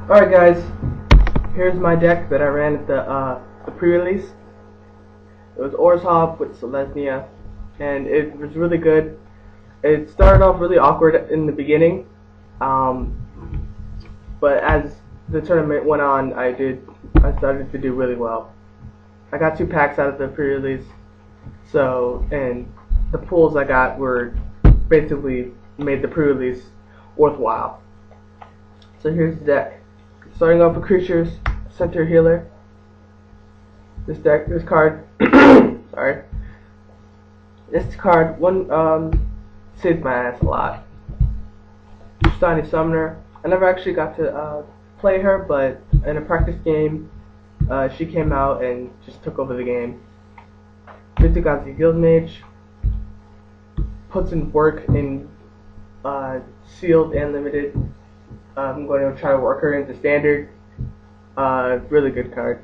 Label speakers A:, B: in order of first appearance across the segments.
A: Alright guys, here's my deck that I ran at the pre-release. It was ORZHOV with SeaLeD, and it was really good. It started off really awkward in the beginning, but as the tournament went on, I started to do really well. I got 2 packs out of the pre-release, and the pulls I got were basically made the pre-release worthwhile. So here's the deck. Starting off with creatures, center healer. This card, sorry. This card saves my ass a lot. Shiny Summoner. I never actually got to play her, but in a practice game, she came out and just took over the game. Guild Mage puts in work in sealed and limited. I'm going to try to work her into standard. Really good card.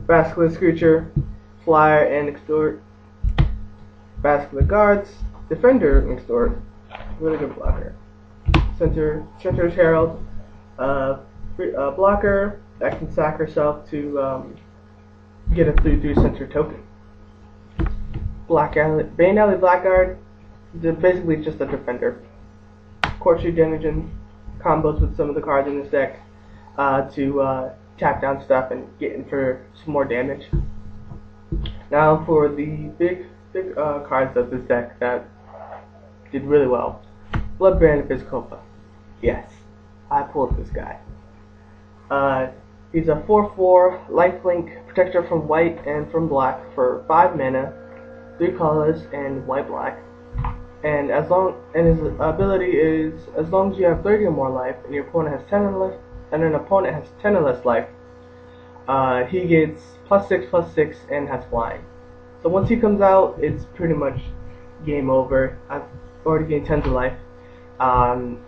A: Basilisk creature, flyer and extort. Basilisk guards, defender and extort. Really good blocker. Center's Herald, blocker that can sack herself to get a 3/3 center token. Bane Alley Blackguard, basically just a defender. Courtship damage and combos with some of the cards in this deck to tap down stuff and get in for some more damage. Now for the big cards of this deck that did really well. Blood Baron and Vizkopa. Yes, I pulled this guy. He's a 4/4 lifelink protector from white and from black for 5 mana, 3 colors, and white-black. And his ability is, as long as you have 30 or more life and your opponent has 10 or less, and an opponent has 10 or less life, he gets +6/+6 and has flying. So once he comes out, it's pretty much game over. I've already gained 10 of life, and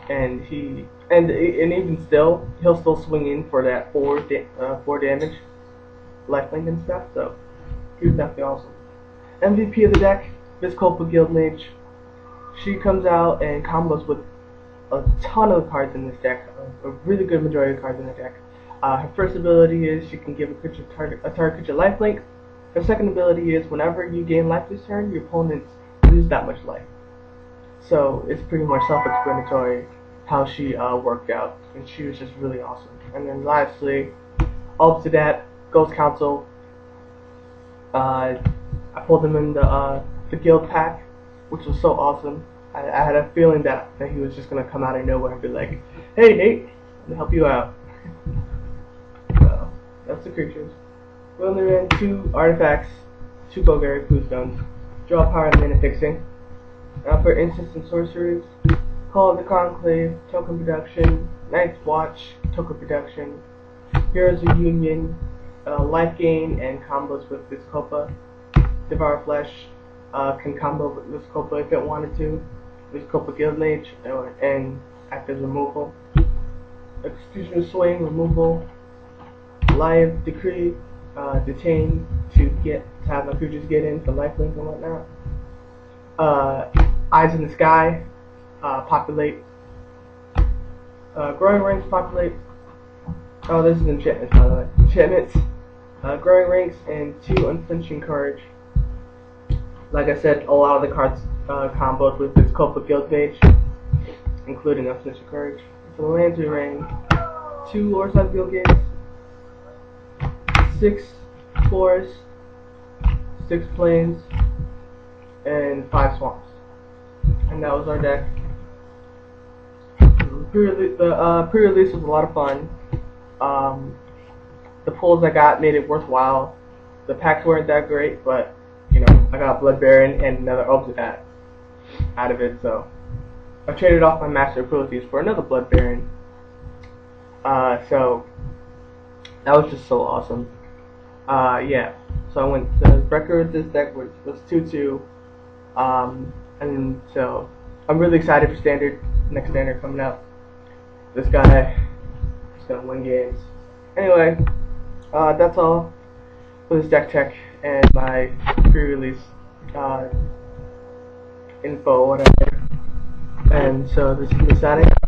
A: even still, he'll still swing in for that 4 damage, lifelink and stuff. So he's definitely awesome. MVP of the deck, Vizkopa Guild Mage. She comes out and combos with a ton of cards in this deck, a really good majority of cards in the deck. Her first ability is she can give a target creature lifelink. Her second ability is whenever you gain life this turn, your opponents lose that much life. So it's pretty much self-explanatory how she worked out, and she was just really awesome. And then lastly, Obzedat, Ghost Council. I pulled him in the guild pack, which was so awesome. I had a feeling that he was just going to come out of nowhere and be like, "Hey Nate, let me help you out." So, that's the creatures. We only ran 2 artifacts, 2 Golgari Stones, draw power and mana fixing. Now for instants and sorceries, Call of the Conclave, token production, Night's Watch, token production, Heroes of Union, LifeGain, and combos with Vizkopa. Devour Flesh can combo with Vizkopa if it wanted to. Vizkopa Guild Mage and act as removal. Executioner Swing, removal. Live Decree, detain to have my creatures get in for lifelink and whatnot. Eyes in the Sky, populate. Growing Ranks, populate. Oh, this is enchantments, by the way. Enchantments, Growing Ranks, and 2 Unflinching Courage. Like I said, a lot of the cards combos with this Vizkopa Guild Mage, including Unflinching Courage. For the lands, we ran 2 ORZHOV Guild Gates, 6 forests, 6 plains, and 5 swamps. And that was our deck. The pre-release was a lot of fun. The pulls I got made it worthwhile. The packs weren't that great, but I got Blood Baron and another Obzedat out of it, so I traded off my Master Abilities for another Blood Baron. So that was just so awesome. Yeah. So the record with this deck was 2-2, and so I'm really excited for Standard. Next Standard coming up. This guy is gonna win games. Anyway, that's all for this deck tech and my pre-release info, whatever. And so this is me signing out.